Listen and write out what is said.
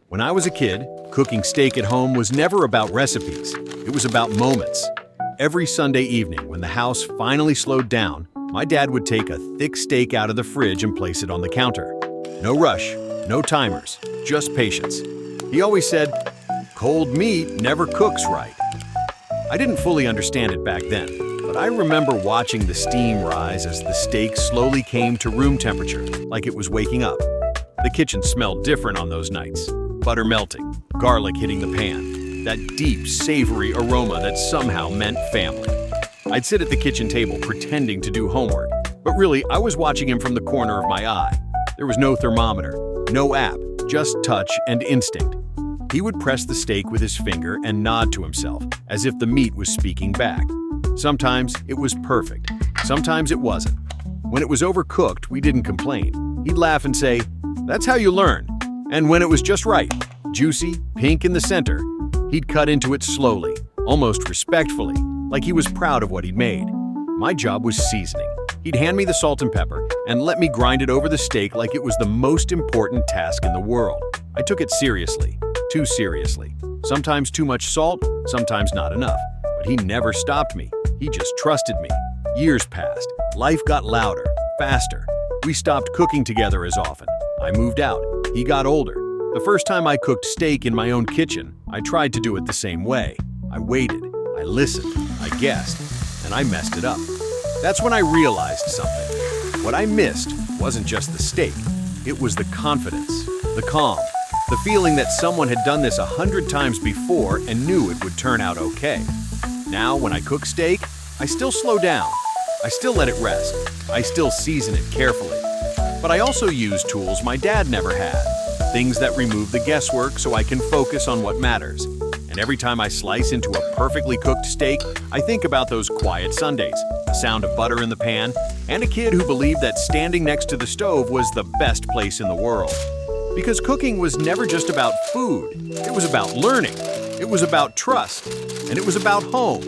When I was a kid, cooking steak at home was never about recipes. It was about moments. Every Sunday evening, when the house finally slowed down, my dad would take a thick steak out of the fridge and place it on the counter. No rush, no timers, just patience. He always said, "Cold meat never cooks right." I didn't fully understand it back then, but I remember watching the steam rise as the steak slowly came to room temperature, like it was waking up. The kitchen smelled different on those nights. Butter melting, garlic hitting the pan, that deep, savory aroma that somehow meant family. I'd sit at the kitchen table pretending to do homework, but really I was watching him from the corner of my eye. There was no thermometer, no app, just touch and instinct. He would press the steak with his finger and nod to himself, as if the meat was speaking back. Sometimes it was perfect, sometimes it wasn't. When it was overcooked, we didn't complain. He'd laugh and say, "That's how you learn." And when it was just right, juicy, pink in the center, he'd cut into it slowly, almost respectfully, like he was proud of what he'd made. My job was seasoning. He'd hand me the salt and pepper and let me grind it over the steak like it was the most important task in the world. I took it seriously, too seriously. Sometimes too much salt, sometimes not enough. But he never stopped me. He just trusted me. Years passed. Life got louder, faster. We stopped cooking together as often. I moved out. He got older. The first time I cooked steak in my own kitchen, I tried to do it the same way. I waited, I listened, I guessed, and I messed it up. That's when I realized something. What I missed wasn't just the steak. It was the confidence, the calm, the feeling that someone had done this 100 times before and knew it would turn out okay. Now, when I cook steak, I still slow down. I still let it rest. I still season it carefully. But I also use tools my dad never had. Things that remove the guesswork so I can focus on what matters. And every time I slice into a perfectly cooked steak, I think about those quiet Sundays, the sound of butter in the pan, and a kid who believed that standing next to the stove was the best place in the world. Because cooking was never just about food. It was about learning. It was about trust. And it was about home.